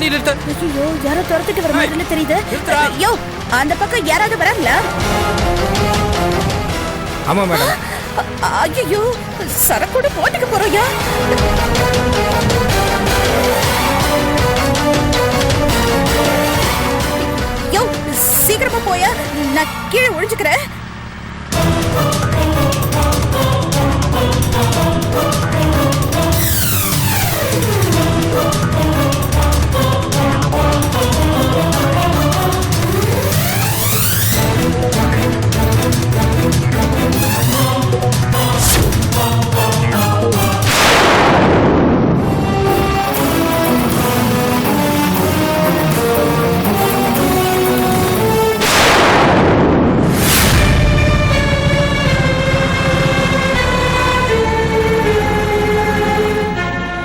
வண்டி நிறுத்த. ஐயோ யாரோ துரத்துட்டு வர மாதிரி தெரியுது. ஐயோ அந்த பக்கம் யாராவது வராங்களா? ஆமா மேடம். ஐயோ சரக்கோட போட்டுக்க போறோயா? யோ சீக்கிரமா போயா, நான் கீழே ஒளிஞ்சுக்கிறேன்.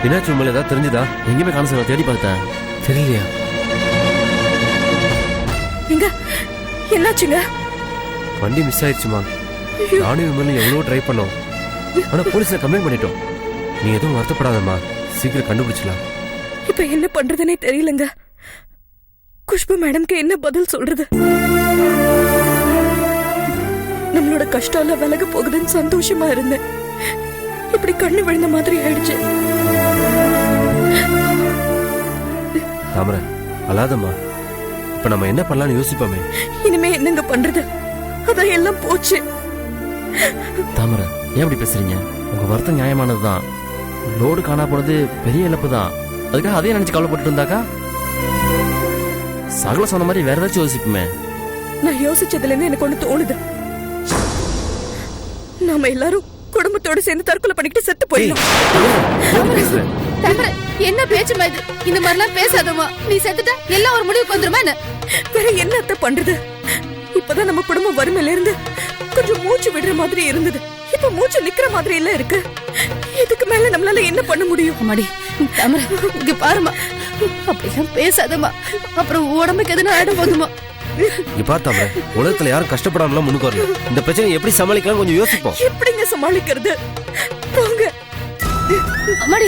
என்னாச்சு உண்மையில ஏதாவது தெரிஞ்சுதா? எங்கேயுமே காண தேடி பார்த்தேன், தெரியலையா? எங்க என்னாச்சுங்க? வண்டி மிஸ் ஆயிடுச்சுமா. நானும் உண்மையில எவ்வளவோ ட்ரை பண்ணோம், ஆனா போலீஸ்ல கம்ப்ளைண்ட் பண்ணிட்டோம். நீ எதுவும் வருத்தப்படாதம்மா, சீக்கிரம் கண்டுபிடிச்சலாம். இப்ப என்ன பண்றதுன்னே தெரியலங்க. குஷ்பு மேடம்க்கு என்ன பதில் சொல்றது? நம்மளோட கஷ்டம் விலக போகுதுன்னு சந்தோஷமா இருந்தேன், இப்படி கண்ணு விழுந்த மாதிரி ஆயிடுச்சு. தாமரை அழாதம்மா, இப்ப நம்ம என்ன பண்ணலாம்னு யோசிப்போமே. இனிமே என்னங்க பண்றது? அதான் எல்லாம் போச்சு. தாமரை ஏன் அப்படி பேசுறீங்க? உங்க வருத்தம் நியாயமானதுதான். லோடு காணா போனது பெரிய இழப்பு தான். அதுக்காக அதே நினைச்சு கவலைப்பட்டு இருந்தாக்கா சகல சொன்ன மாதிரி வேற ஏதாச்சும் யோசிப்போமே. நான் யோசிச்சதுல இருந்து எனக்கு ஒண்ணு தோணுது. நாம எல்லாரும் குடும்பத்தோட சேர்ந்து தற்கொலை பண்ணிக்கிட்டு செத்து போயிடலாம். என்ன பேச்சுமா இது? இந்த மாதிரிலாம் பேசாதமா. நீ செத்துட்டா எல்லாம் ஒரு முடிவுக்கு வந்துருமா? வேற என்னத்த பண்றது? இப்பதான் நம்ம குடும்பம் வறுமையில இருந்து கொஞ்சம் மூச்சு விடுற மாதிரி இருந்தது, இப்ப மூச்சு நிக்கிற மாதிரி இல்ல இருக்கு. இதுக்கு மேல நம்மளால என்ன பண்ண முடியும்? அம்மாடி தாமரை இங்க பாருமா, அப்படிலாம் பேசாதமா, அப்புறம் உடம்புக்கு எதுனா ஆயிடும் போதுமா. இப்ப தாமரை உலகத்துல யாரும் கஷ்டப்படாமலாம் முன்னுக்கு வரல. இந்த பிரச்சனை எப்படி சமாளிக்கலாம் கொஞ்சம் யோசிப்போம். எப்படிங்க சமாளிக்கிறது? போங்க. அம்மாடி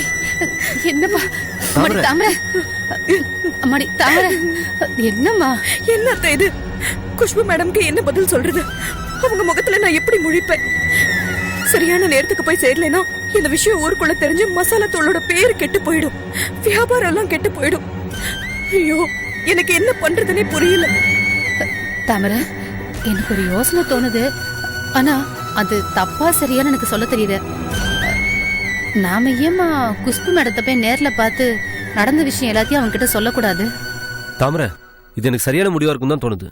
என்னப்பா? அம்மாடி தாமரை, அம்மாடி தாமரை என்னம்மா? என்னத்த இது? குஷ்பு மேடம்க்கு என்ன பதில் சொல்றது? அவங்க முகத்துல நான் எப்படி முழிப்பேன்? சரியான நேரத்துக்கு போய் சேரலைன்னா இந்த விஷயம் ஊருக்குள்ள தெரிஞ்சு மசாலா தூளோட பேரு கெட்டு போயிடும், வியாபாரம் எல்லாம் கெட்டு போயிடும். ஐயோ எனக்கு என்ன பண்றதுன்னே புரியல. தாமரை எனக்கு ஒரு யோசனை தோணுது, ஆனா அது தப்பா சரியான்னு எனக்கு சொல்ல தெரியுது. நாம ஏமா குஷ்பு மேடத்தை போய் நேர்ல பார்த்து நடந்த விஷயம் எல்லாத்தையும் அவங்க கிட்ட சொல்லக்கூடாது? தாமரை இது எனக்கு சரியான முடிவா இருக்கும் தான் தோணுது.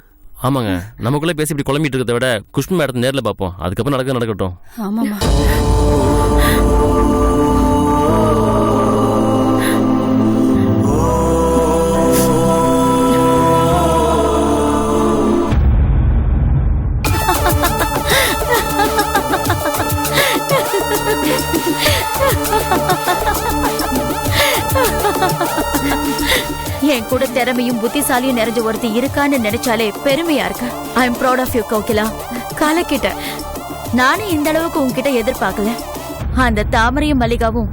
ஆமாங்க, நமக்குள்ளே பேசி இப்படி குழம்பிட்டு இருக்கிறத விட குஷ்பு மேடத்தை நேர்ல பார்ப்போம், அதுக்கப்புறம் நடக்கட்டும். ஆமாமா. என் கூட திறமையும் புத்திசாலியும் நிறைஞ்ச ஒருத்தி இருக்கான்னு நினைச்சாலே பெருமையா இருக்கு. I am proud of you Kokila. காலக்கிட்ட நானும் இந்த அளவுக்கு உன்கிட்ட எதிர்பார்க்கல. அந்த தாமரையும் மல்லிகாவும்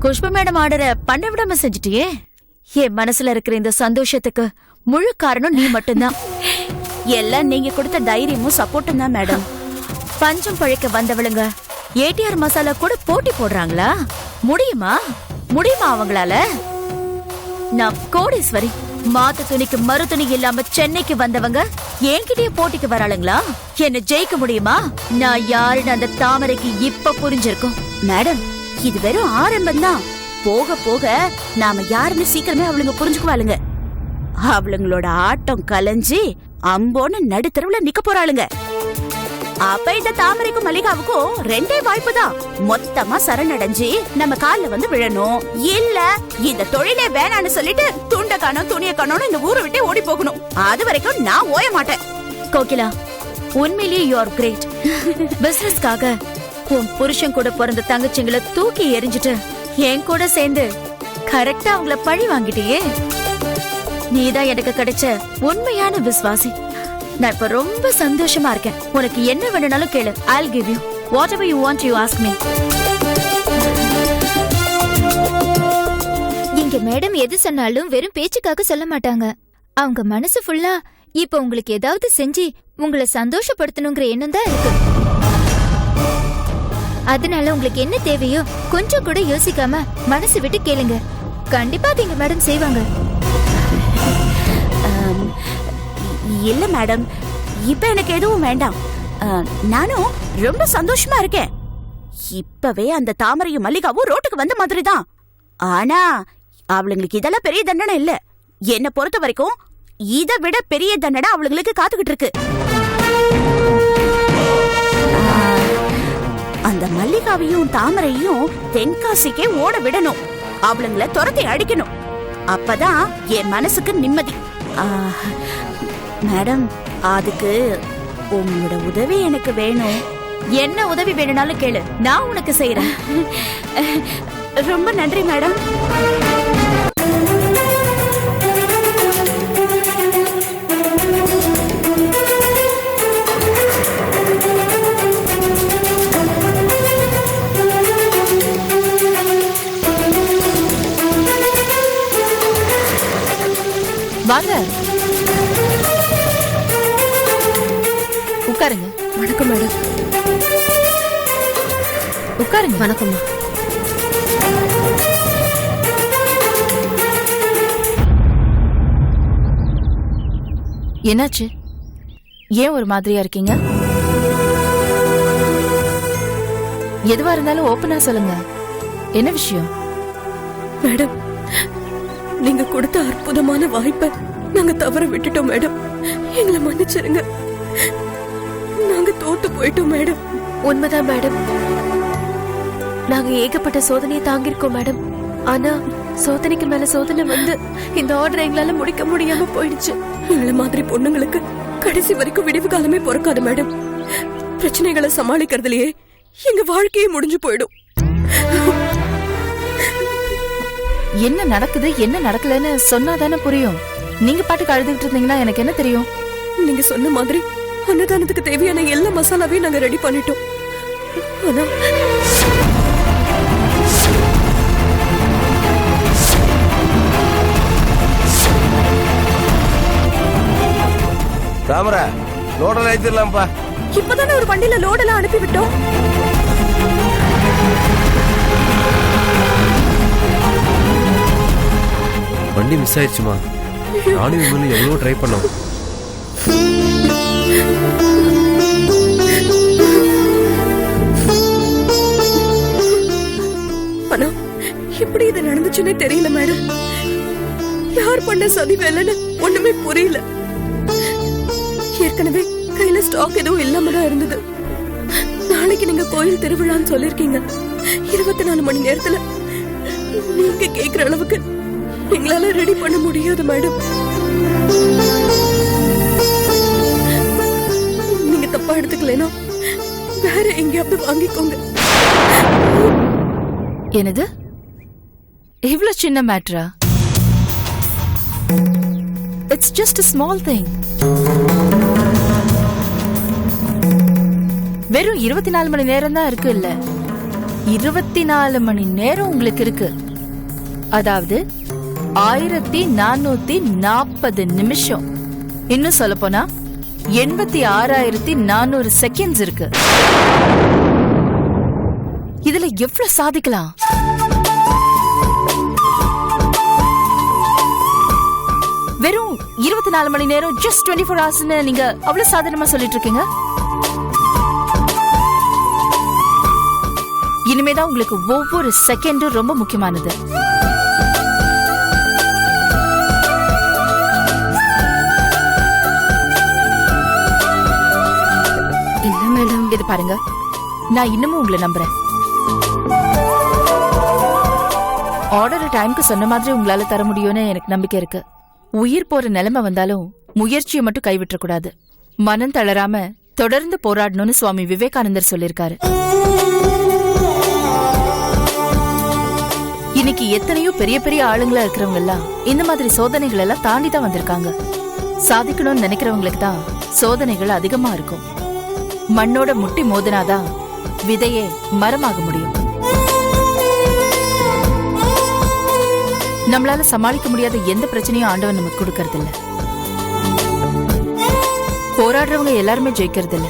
குஷ்பு மேடம் ஆர்டரை பண்ண விடாம செஞ்சுட்டியே. என் மனசுல இருக்கிற இந்த சந்தோஷத்துக்கு முழு காரணம் நீ மட்டும்தான். எல்லாம் நீங்க கொடுத்த தைரியமும் சப்போர்ட்டும் தான் மேடம். பஞ்சம் பழைக்க வந்தவளுங்க ஏடிஆர் மசாலா கூட போட்டி போடுறாங்களா? முடியுமா அவங்களால? நான் கோடீஸ்வரி. மாத்து துணிக்கு மறு துணி இல்லாம சென்னைக்கு வந்தவங்க என்கிட்டயே போட்டிக்கு வராளுங்களா? என்ன ஜெயிக்க முடியுமா? நான் யாருன்னு அந்த தாமரைக்கு இப்ப புரிஞ்சிருக்கும். மேடம் இது வெறும் ஆரம்பம் தான். போக போக நாம யாருன்னு சீக்கிரமே அவளுங்க புரிஞ்சுக்குவாளுங்க. அவளுங்களோட ஆட்டம் கலைஞ்சி அம்போன்னு நடுத்தரவுல நிக்க போறாளுங்க. அப்ப இந்த தாமரைக்கும் மல்லிகாவுக்கும் ரெண்டே வாய்ப்பு தான். மொத்தமா சரணடைஞ்சு நம்ம கால்ல வந்து விழணும், இல்ல இந்த தொழிலே வேணான்னு சொல்லிட்டு துண்ட காணோம் துணிய காணோம்னு இந்த ஊரை விட்டு ஓடி போகணும். அது வரைக்கும் நான் ஓய மாட்டேன். கோகிலா உண்மையிலேயே யூ ஆர் கிரேட். பிசினஸ்க்காக உன் புருஷன் கூட பிறந்த தங்கச்சிங்களை தூக்கி எறிஞ்சிட்டு என் கூட சேர்ந்து கரெக்டா அவங்கள பழி வாங்கிட்டியே. நீதான் எனக்கு கிடைச்ச உண்மையான விசுவாசி. நான் இப்ப ரொம்ப சந்தோஷமா இருக்கேன். உனக்கு என்ன வேணும்னாலும் கேளு. I'll give you whatever you want. You ask me. இங்க இங்க மேடம் எது சொன்னாலும் வெறும் பேச்சுக்காக சொல்ல மாட்டாங்க. அவங்க மனசு ஃபுல்லா இப்ப உங்களுக்கு ஏதாவது செஞ்சு உங்களை சந்தோஷப்படுத்தணுங்கிற எண்ணம் தான் இருக்கு. அதனால உங்களுக்கு என்ன தேவையோ கொஞ்சம் கூட யோசிக்காம மனசு விட்டு கேளுங்க. கண்டிப்பா அது எங்க மேடம் செய்வாங்க. இல்ல மேடம், இப்ப எனக்கு எதுவும் வேண்டாம். நானும் ரொம்ப சந்தோஷமா இருக்கேன். இப்பவே அந்த தாமரையும் மல்லிகாவும் ரோட்டுக்கு வந்த மாதிரி தான். ஆனா அவளுங்களுக்கு இதெல்லாம் பெரிய தண்டனை இல்ல. என்ன பொறுத்த வரைக்கும் இதை விட பெரிய தண்டனை அவளுங்களுக்கு காத்துக்கிட்டு இருக்கு. அந்த மல்லிகாவையும் தாமரையும் தென்காசிக்கே ஓட விடணும். அவளுங்களை துரத்தி அடிக்கணும். அப்பதான் என் மனசுக்கு நிம்மதி. மேடம், அதுக்கு உங்களோட உதவி எனக்கு வேணும். என்ன உதவி வேணும்னாலும் கேளு, நான் உனக்கு செய்யறேன். ரொம்ப நன்றி மேடம். வாங்க, உட்காருங்க. வணக்கம் மேடம். உட்காருங்க. வணக்கம்மா. என்னாச்சு? ஏன் ஒரு மாதிரியா இருக்கீங்க? எதுவா இருந்தாலும் ஓப்பனா சொல்லுங்க. என்ன விஷயம்? மேடம், நீங்க கொடுத்த அற்புதமான வாய்ப்பை நாங்க தவற விட்டுட்டோம் மேடம். எங்களை மன்னிச்சிருங்க. நாங்க தோத்து போயிட்டோம் மேடம். உண்மைதான் மேடம். நாங்க ஏகப்பட்ட சோதனையை தாங்கிருக்கோம் மேடம். ஆனா சோதனைக்கு மேல சோதனை வந்து இந்த ஆர்டர் எங்களால முடிக்க முடியாம போயிடுச்சு. எங்களை மாதிரி பொண்ணுங்களுக்கு கடைசி வரைக்கும் விடிவு காலமே பொறுக்காது மேடம். பிரச்சனைகளை சமாளிக்கிறதுலயே எங்க வாழ்க்கையே முடிஞ்சு போயிடும். என்ன நடக்குது என்ன நடக்கலன்னு சொன்னாதானே புரியும். நீங்க பாட்டுக்கு அழுதுகிட்டு இருந்தீங்கன்னா எனக்கு என்ன தெரியும்? நீங்க சொன்ன மாதிரி அன்னதானத்துக்கு தேவையான எல்லா மசாலாவையும் நாங்க ரெடி பண்ணிட்டோம். ஆனா தாமரை லோடல் அழைச்சிடலாம்ப்பா. இப்பதானே ஒரு வண்டியில லோடெல்லாம் அனுப்பி விட்டோம். வண்டி மிஸ் ஆயிடுச்சுமா. நானும் இவங்களும் எவ்வளோ ட்ரை பண்ணோம். ஆனா எப்படி இது நடந்துச்சுன்னே தெரியல மேடம். யார் பண்ண சதி வேலைன்னு ஒண்ணுமே புரியல. ஏற்கனவே கையில ஸ்டாக் எதுவும் இல்லாம தான் இருந்தது. நாளைக்கு நீங்க கோயில் திருவிழான்னு சொல்லிருக்கீங்க. 24 மணி நேரத்துல நீங்க கேக்குற அளவுக்கு எங்களால ரெடி பண்ண முடியாது மேடம். நீங்க தப்பா எடுத்துக்கலனா வேற எங்கேயாவது வாங்கிக்கோங்க. என்னது? இவ்ளோ சின்ன மேட்டரா? It's just a small thing. வெறும் 24 மணி நேரம் தான் இருக்கு இல்ல? 24 மணி நேரம் உங்களுக்கு இருக்கு. அதாவது 1440 நிமிஷம். இன்னும் சொல்ல போனா 86,400 செகண்ட்ஸ் இருக்கு. இதுல எவ்வளவு சாதிக்கலாம்? வெறும் 24 மணி நேரம், just 24 hours நீங்க அவ்வளவு சாதாரணமா சொல்லிட்டு இருக்கீங்க. இனிமேதான் உங்களுக்கு ஒவ்வொரு செகண்டும் ரொம்ப முக்கியமானது. இல்ல மேடம், இது பாருங்க, நான் இன்னமும் உங்களை நம்புறேன். ஆர்டர் டைம்க்கு சொன்ன மாதிரி உங்களால தர முடியும்னு எனக்கு நம்பிக்கை இருக்கு. உயிர் போற நிலைமை வந்தாலும் முயற்சியை மட்டும் கைவிட்ட கூடாது. மனம் தளராம தொடர்ந்து போராடணும்னு சுவாமி விவேகானந்தர் சொல்லிருக்காரு. இன்னைக்கு எத்தனையோ பெரிய பெரிய ஆளுங்களா இருக்கிறவங்க எல்லாம் இந்த மாதிரி சோதனைகள் எல்லாம் தாண்டி தான் வந்திருக்காங்க. சாதிக்கணும்னு நினைக்கிறவங்களுக்கு தான் சோதனைகள் அதிகமா இருக்கும். மண்ணோட முட்டி மோதினாதான் விதையே மரமாக முடியும். நம்மளால சமாளிக்க முடியாத எந்த பிரச்சனையும் ஆண்டவன் நமக்கு கொடுக்கறது இல்ல. போராடுறவங்க எல்லாருமே ஜெயிக்கிறது இல்ல.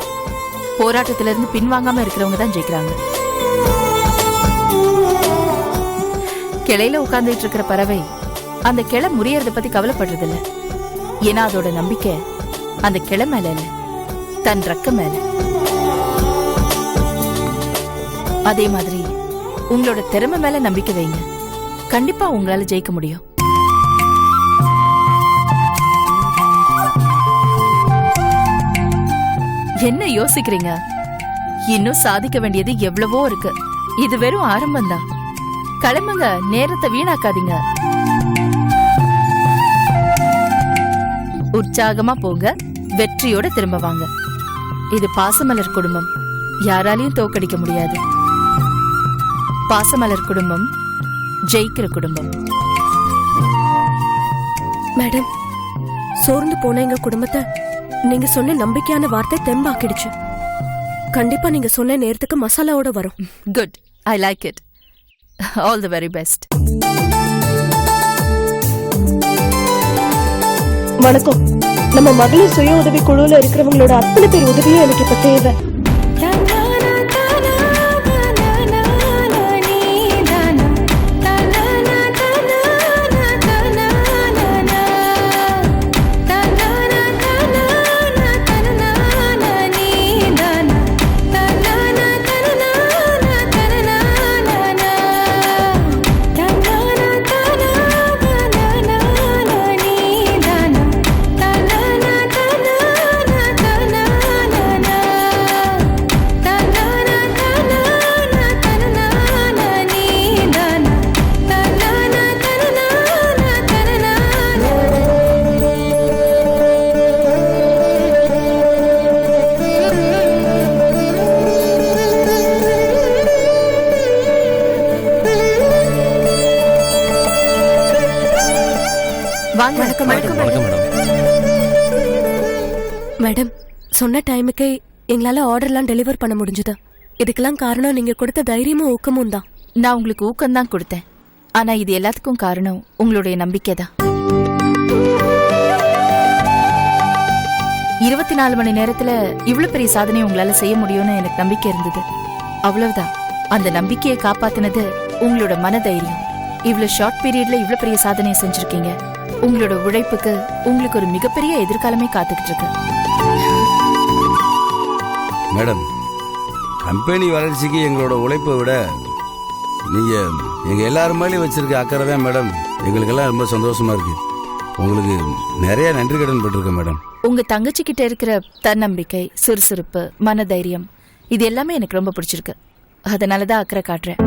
போராட்டத்துல இருந்து பின்வாங்காம இருக்கிறவங்க தான் ஜெயிக்கிறாங்க. கிளையில உட்கார்ந்துட்டு இருக்கிற பறவை அந்த கிளை முறியறத பத்தி கவலைப்படுறது இல்ல. ஏன்னா அதோட நம்பிக்கை அந்த கிளை மேல இல்ல, தன் ரெக்க மேல. அதே மாதிரி உங்களோட திறமை மேல நம்பிக்கை வைங்க. கண்டிப்பா உங்களால ஜெயிக்க முடியும். என்ன யோசிக்கிறீங்க? இன்னும் சாதிக்க வேண்டியது எவ்வளவோ இருக்கு. இது வெறும் ஆரம்பம்தான். கிளம்புங்க, நேரத்தை வீணாக்காதீங்க. உற்சாகமா போங்க, வெற்றியோட திரும்ப வாங்க. இது பாசமலர் குடும்பம், யாராலையும் தோக்கடிக்க முடியாது. பாசமலர் குடும்பம் ஜெயிக்கிற குடும்பம். மேடம், சோர்ந்து போன எங்க குடும்பத்தை நீங்க சொன்ன நம்பிக்கையான வார்த்தை தெம்பாக்கிடுச்சு. கண்டிப்பா நீங்க சொன்ன நேரத்துக்கு மசாலாவோட வரும். Good, I like it. All the very best. வணக்கம். நம்ம மகளிர் சுய உதவி குழுல இருக்கிறவங்களோட அத்தனை பேர் உதவியும் எனக்கு இப்ப தேவை. வணக்கம் மேடம். மேடம், சொன்ன டைமுக்கு எங்களால ஆர்டர்லாம் டெலிவர் பண்ண முடிஞ்சது. இதுக்கெல்லாம் காரணம் நீங்க கொடுத்த தைரியமும் ஊக்கமும் தான். நான் உங்களுக்கு ஊக்கம் தான் கொடுத்தேன். ஆனா இது எல்லாத்துக்கும் காரணம் உங்களுடைய நம்பிக்கை தான். 24 மணி நேரத்துல இவ்வளவு பெரிய சாதனை உங்களால செய்ய முடியும்னு எனக்கு நம்பிக்கை இருந்தது. அவ்வளவுதான். அந்த நம்பிக்கையை காப்பாத்தினது உங்களோட மனதைரியம். இவ்வளவு ஷார்ட் பீரியட்ல இவ்வளவு பெரிய சாதனையை செஞ்சிருக்கீங்க. உங்களோட உழைப்புக்கு உங்களுக்கு ஒரு மிகப்பெரிய எதிர்காலமே காத்துக்கிட்டு இருக்கு. மேடம், கம்பெனி வளர்ச்சிக்கு எங்களோட உழைப்பை விட நீங்க எங்க எல்லாரும் மேலேயும் வச்சிருக்க அக்கறை தான் மேடம் எங்களுக்கெல்லாம் ரொம்ப சந்தோஷமா இருக்கு. உங்களுக்கு நிறைய நன்றி கடன் பட்டிருக்கேன் மேடம். உங்க தங்கச்சி கிட்ட இருக்கிற தன்னம்பிக்கை, சுறுசுறுப்பு, மனதைரியம், இது எல்லாமே எனக்கு ரொம்ப பிடிச்சிருக்கு. அதனாலதான் அக்கறை காட்டுறேன்.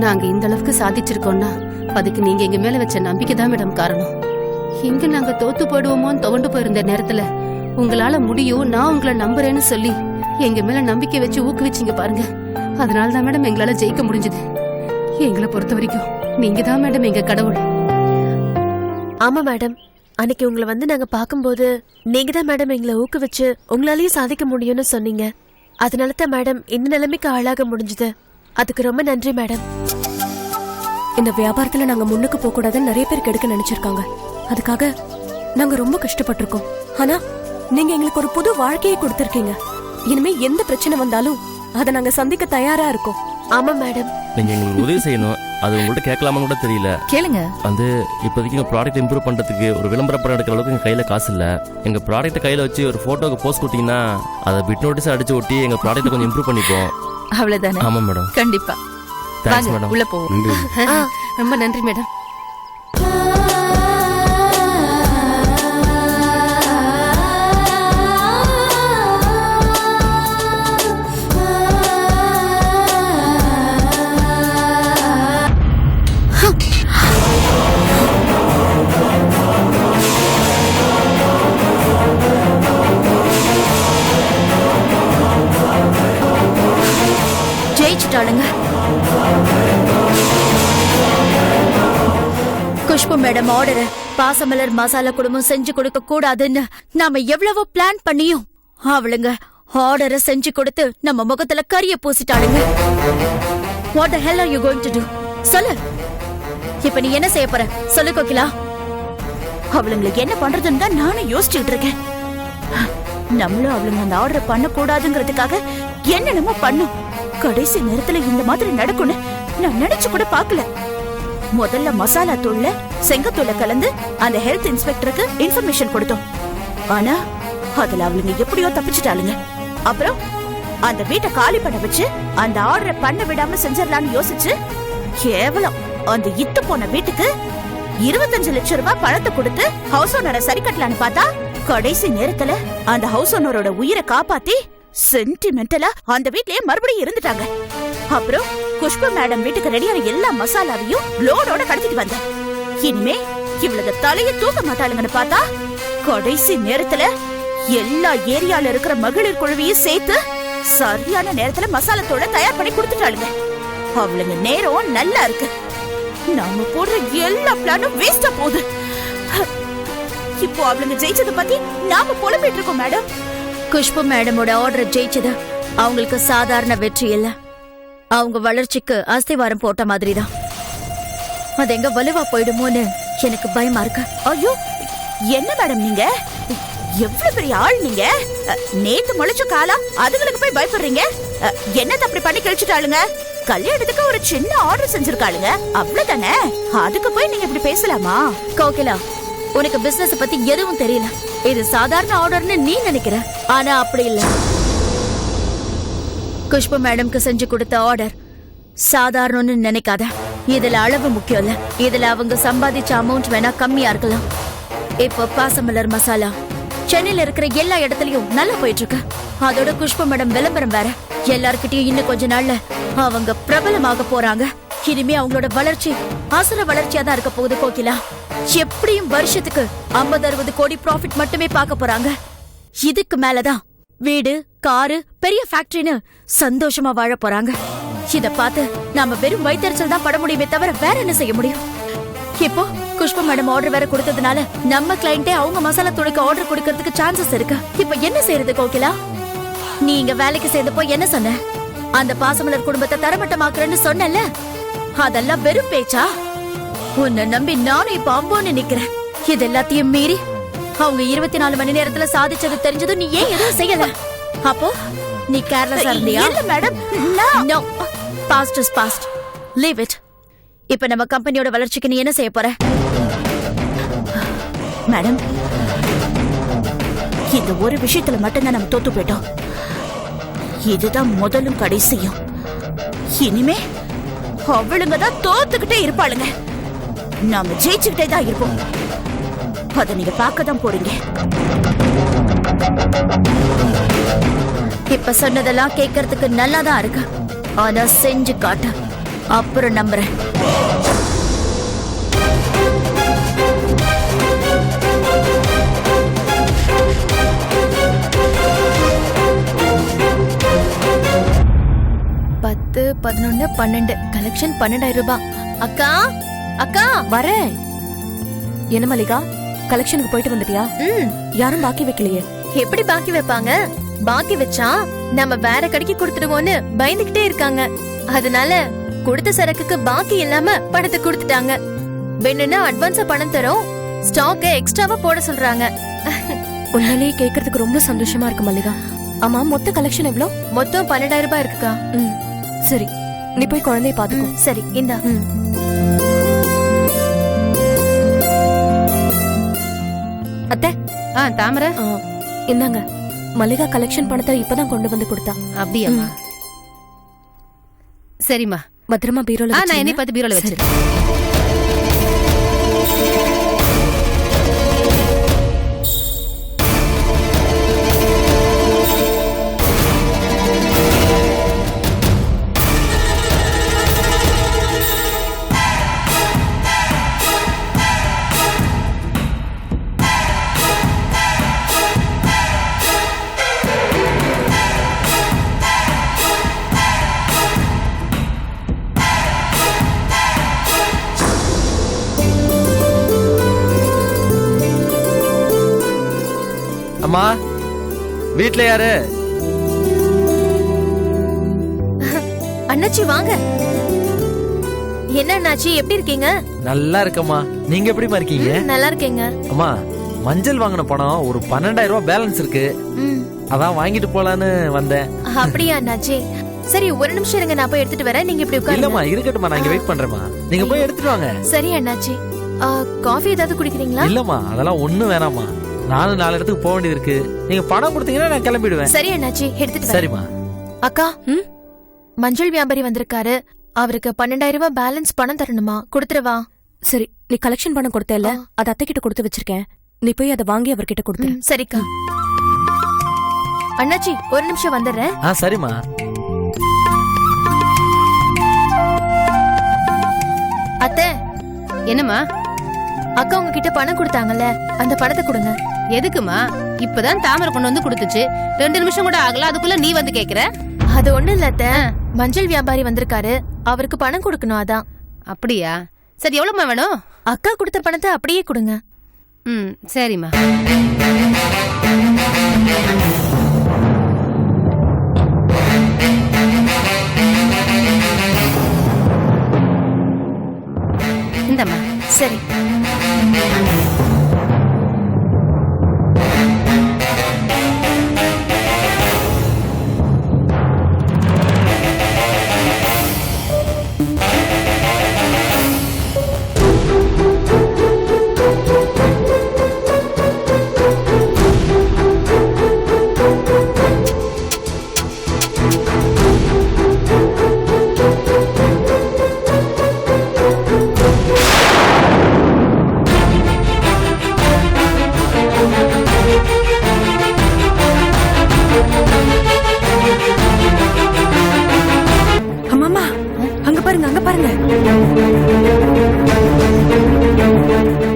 நாங்க இந்த அளவுக்கு சாதிச்சிருக்கோம்னா அதுக்கு நீங்க எங்க மேல வச்ச நம்பிக்கை தான் மேடம் காரணம். இங்க நாங்க தோத்து போயிடுவோமோன்னு துவண்டு போயிருந்த நேரத்துல உங்களால முடியும், நான் உங்களை நம்புறேன்னு சொல்லி எங்க மேல நம்பிக்கை வச்சு ஊக்குவிச்சிங்க பாருங்க. அதனாலதான் மேடம் எங்களால ஜெயிக்க முடிஞ்சது. எங்களை பொறுத்த வரைக்கும் நீங்க தான் மேடம் எங்க கடவுள். ஆமா மேடம், அன்னைக்கு உங்களை வந்து நாங்க பாக்கும்போது நீங்க தான் மேடம் எங்களை ஊக்குவிச்சு உங்களாலேயும் சாதிக்க முடியும்னு சொன்னீங்க. அதனாலதான் மேடம் இந்த நிலைமைக்கு ஆளாக முடிஞ்சது. அதுக்கு ரொம்ப நன்றி மேடம். இந்த வியாபாரத்துல நாங்க முன்னுக்கு போக கூடாதுன்னு நிறைய பேர் கெடுக்க நினைச்சிருக்காங்க. அதுக்காக நாங்க ரொம்ப கஷ்டப்பட்டிருக்கோம். ஆனா நீங்க எங்களுக்கு ஒரு புது வாழ்க்கையை கொடுத்திருக்கீங்க. இனிமே எந்த பிரச்சனை வந்தாலும் அதை நாங்க சந்திக்க தயாரா இருக்கோம். ஆமா மேடம். நீங்க எங்களுக்கு உதவி செய்யணும். அது உங்கள்கிட்ட கேட்கலாமான்னு கூட தெரியல. கேளுங்க. வந்து இப்போதைக்கு எங்க ப்ராடக்ட் இம்ப்ரூவ் பண்றதுக்கு ஒரு விளம்பரம் எடுக்கிற அளவுக்கு எங்க கையில காசு இல்ல. எங்க ப்ராடக்ட் கையில வச்சு ஒரு போட்டோக்கு போஸ்ட் கொடுத்தீங்கன்னா அதை பிட் நோட்டீஸ் அடிச்சு ஒட்டி எங்க ப்ராடக்ட் கொஞ்சம் இம்ப்ரூவ் பண்ணிப்போம். அவ்வளவுதானே? ஆமா மேடம். கண்டிப்பா. Thanks madam. உள்ள போவோம். நன்றி. ரொம்ப நன்றி மேடம். ஜெயிச்சுட்டாளுங்க. குஷ்பு மேடம் ஆர்டர் பாசமலர் மசாலா குடும்பம் செஞ்சு கொடுக்க கூடாதுன்னு நாம எவ்வளவோ பிளான் பண்ணியும் அவளுங்க ஆர்டரை செஞ்சு கொடுத்து நம்ம முகத்துல கரிய பூசிட்டாளுங்க. What the hell are you going to do? சொல்லு. இப்ப நீ என்ன செய்ய போற சொல்லு கோகிலா. அவளுங்களுக்கு என்ன பண்றதுன்னு தான் நானும் யோசிச்சுட்டு இருக்கேன். நம்மளும் அவளுங்க அந்த ஆர்டர் பண்ண கூடாதுங்கிறதுக்காக என்னென்னமோ பண்ணும். கடைசி நேரத்துல இந்த மாதிரி நடக்கும்னு நான் நினைச்சு கூட பாக்கல. முதல்ல மசாலா தூள்ல செங்கத்தூளை கலந்து அந்த ஹெல்த் இன்ஸ்பெக்டருக்கு இன்ஃபர்மேஷன் கொடுத்தோம். ஆனா அதுல அவளுங்க எப்படியோ தப்பிச்சுட்டாளுங்க. அப்புறம் அந்த வீட்டை காலி பண்ண வச்சு அந்த ஆர்டரை பண்ண விடாம செஞ்சிடலாம்னு யோசிச்சு கேவலம் அந்த இத்து போன வீட்டுக்கு 25 லட்சம் ரூபாய் பணத்தை கொடுத்து ஹவுஸ் ஓனரை சரி கட்டலான்னு பார்த்தா கடைசி நேரத்துல அந்த ஹவுஸ் ஓனரோட உயிரை காப்பாத்தி சென்டிமெண்டலா அந்த வீட்லயே மறுபடியும் இருந்துட்டாங்க. அப்புறம் குஷ்பு மேடம் வீட்டுக்கு ரெடியான எல்லா மசாலாவையும் லோடோட கடத்திட்டு வந்தேன். இனிமே இவளுக்கு தலையை தூக்க மாட்டாளுங்கன்னு பார்த்தா கடைசி நேரத்துல எல்லா ஏரியால இருக்கிற மகளிர் குழுவையும் சேர்த்து சரியான நேரத்துல மசாலா தூளை தயார் பண்ணி கொடுத்துட்டாளுங்க. அவளுங்க நேரம் நல்லா இருக்கு. நாம போடுற எல்லா பிளானும் வேஸ்டா போகுது. இப்போ அவளுங்க ஜெயிச்சதை பத்தி நாம புலம்பிட்டு இருக்கோம் மேடம். குஷ்பு மேடமோட ஆர்டர் ஜெயிச்சது அவங்களுக்கு சாதாரண வெற்றி இல்ல, அவங்க வளர்ச்சிக்கு அஸ்திவாரம் போட்ட மாதிரி தான். அது எங்க வலுவா போயிடுமோன்னு எனக்கு பயமா இருக்கு. ஐயோ என்ன மேடம் நீங்க எவ்வளவு பெரிய ஆள் நீங்க. நேத்து முளைச்ச காலா அதுங்களுக்கு போய் பயப்படுறீங்க. என்னத்த அப்படி பண்ணி கழிச்சுட்டாளுங்க. கல்யாணத்துக்கு ஒரு சின்ன ஆர்டர் செஞ்சிருக்காளுங்க அவ்வளவுதானே. அதுக்கு போய் நீங்க இப்படி பேசலாமா? கோகிலா, உனக்கு பிசினஸ் பத்தி எதுவும் தெரியல. இது சாதாரண ஆர்டர்னு நீ நினைக்கிற, ஆனா அப்படி இல்ல. குஷ்பு மேடம்க்கு செஞ்சு கொடுத்த ஆர்டர் சாதாரணன்னு நினைக்காத. இதுல அளவு முக்கியம் இல்ல. இதுல அவங்க சம்பாதிச்ச அமௌண்ட் வேணா கம்மியா இருக்கலாம். இப்போ பாசமலர் மசாலா சென்னையில இருக்கிற எல்லா இடத்துலயும் நல்லா போயிட்டு இருக்கு. அதோட குஷ்பு மேடம் விளம்பரம் வேற. எல்லார்கிட்டயும் இன்னும் கொஞ்ச நாள்ல அவங்க பிரபலமாக போறாங்க. இனிமே அவங்களோட வளர்ச்சி அசுர வளர்ச்சியா தான் இருக்க போகுது கோகிலா. எப்படியும் வருஷத்துக்கு 50-60 கோடி ப்ராஃபிட் மட்டுமே பார்க்க போறாங்க. இதுக்கு மேலதான் வீடு, காரு, பெரிய ஃபேக்டரின்னு சந்தோஷமா வாழ போறாங்க. இத பார்த்து நாம வெறும் வயிற்றுச்சல் தான் பட முடியுமே தவிர வேற என்ன செய்ய முடியும்? இப்போ குஷ்பு மேடம் ஆர்டர் வேற கொடுத்ததுனால நம்ம கிளைண்டே அவங்க மசாலா தூளுக்கு ஆர்டர் கொடுக்கறதுக்கு சான்சஸ் இருக்கு. இப்ப என்ன செய்யறது கோகிலா? நீ இங்க வேலைக்கு சேர்ந்தப்போ என்ன சொன்ன? அந்த பாசமலர் குடும்பத்தை தரமட்டமாக்குறேன்னு சொன்னல, அதெல்லாம் வெறும் பேச்சா? உன்னை நம்பி நானும் இப்ப அம்போன்னு நிக்கிறேன். இது எல்லாத்தையும் மீறி அவங்க 24 மணி நேரத்துல சாதிச்சது தெரிஞ்சதும் நீ ஏன் எதுவும் செய்யல? அப்போ நீ கேர்லெஸ்ஸா இருந்தியா? இல்ல madam, no, past is past, leave it. இப்ப நம்ம கம்பெனியோட வளர்ச்சிக்கு நீ என்ன செய்ய போற? மேடம், இந்த ஒரு விஷயத்துல மட்டும்தான் நம்ம தோத்து போயிட்டோம். இதுதான் முதலும் கடைசியும். இனிமே அவளுங்க தான் தோத்துக்கிட்டே இருப்பாளுங்க. நாம ஜெயிச்சுக்கிட்டே தான் இருப்போம். அத நீங்க பார்க்கதான் போறீங்க. இப்ப சொன்னதெல்லாம் கேட்கறதுக்கு நல்லாதான் இருக்கு, ஆனா செஞ்சு காட்டு, அப்புறம் நம்புறேன். பத்து, 11, 12 கலெக்ஷன் 12,000 ரூபாய். அக்கா, அக்கா வரேன். என்ன மல்லிகா, கலெக்ஷனுக்கு போயிட்டு வந்துட்டியா? யாரும் பாக்கி வைக்கலையே. எப்படி பாக்கி வைப்பாங்க? பாக்கி வச்சா நம்ம வேற கடைக்கு கொடுத்துடுவோன்னு பயந்துகிட்டே இருக்காங்க. அதனால கொடுத்த சரக்குக்கு பாக்கி இல்லாம பணத்தை கொடுத்துட்டாங்க. வேணும்னா அட்வான்ஸா பணம் தரோம், ஸ்டாக்க எக்ஸ்ட்ராவா போட சொல்றாங்க. உண்மையிலேயே கேக்குறதுக்கு ரொம்ப சந்தோஷமா இருக்கு மல்லிகா. ஆமா, மொத்த கலெக்ஷன் எவ்வளோ? மொத்தம் 12,000 ரூபாய் இருக்குக்கா. சரி, நீ போய் குழந்தைய பாத்துக்கோ. சரி, இந்தா. அத்தை, தாமரை இந்தாங்க. மல்லிகா கலெக்ஷன் பணத்தை இப்பதான் கொண்டு வந்து கொடுத்தா. அப்படியாம்மா? சரிம்மா, பத்திரமா பீரோல நான் என்னை பார்த்து பீரோல வச்சிருக்கேன். அம்மா, வீட்ல யாரு? அண்ணாச்சி வாங்க. என்ன அண்ணாச்சி எப்படி இருக்கீங்க? நல்லா இருக்கம்மா. நீங்க எப்படிமா இருக்கீங்க? நல்லா இருக்கேங்க. அம்மா, மஞ்சள் வாங்கின பணம் ஒரு 12,000 ரூபாய் பேலன்ஸ் இருக்கு. அதான் வாங்கிட்டு போலான்னு வந்தேன். அப்படியா அண்ணாச்சி? சரி ஒரு நிமிஷம் இருங்க, நான் போய் எடுத்துட்டு வரேன். நீங்க இப்படி உட்காருங்க. இல்லம்மா, இருக்கட்டும்மா, நான் இங்க வெயிட் பண்றேம்மா. நீங்க போய் எடுத்துட்டு வாங்க. சரி அண்ணாச்சி. காஃபி ஏதாவது குடிக்கிறீங்களா? இல்லம்மா, அதெல்லாம் ஒண்ணும் வேணாம்மா. நானும் 4 இடத்துக்கு போக வேண்டியது இருக்கு. நீங்க பணம் கொடுத்தீங்கன்னா நான் கிளம்பிடுவேன். சரி அண்ணாச்சி, எடுத்துட்டு வரேன். சரிம்மா. அக்கா, மஞ்சள் வியாபாரி வந்திருக்காரு. அவருக்கு 12,000 ரூபாய் பேலன்ஸ் பணம் தரணுமா? கொடுத்துருவா. சரி, நீ கலெக்ஷன் பணம் கொடுத்தல, அத அத்தை கிட்ட கொடுத்து வச்சிருக்கேன். நீ போய் அதை வாங்கி அவர்கிட்ட கொடுத்துரு. சரிக்கா. அண்ணாச்சி ஒரு நிமிஷம் வந்துடுறேன். சரிம்மா. அத்தை. என்னம்மா? அக்கா உங்ககிட்ட பணம் கொடுத்தாங்கல்ல, அந்த பணத்தை கொடுங்க. எதுக்குமா? இப்பதான் தாமரை கொண்டு வந்து கொடுத்துச்சு. 2 நிமிஷம் கூட ஆகல, அதுக்குள்ள நீ வந்து கேக்குற? அது ஒண்ணு இல்ல அத்தை, மஞ்சள் வியாபாரி வந்திருக்காரு, அவருக்கு பணம் கொடுக்கணும், அதான். அப்படியா? சரி, எவ்வளவுமா வேணும்? அக்கா கொடுத்த பணத்தை அப்படியே கொடுங்க. சரிம்மா. இந்தம்மா. சரி. அம்மாமா, அங்க பாருங்க, அங்க பாருங்க.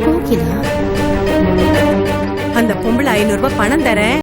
கோகிலா, அந்த பொம்பளை 500 ரூபாய் பணம் தரேன்,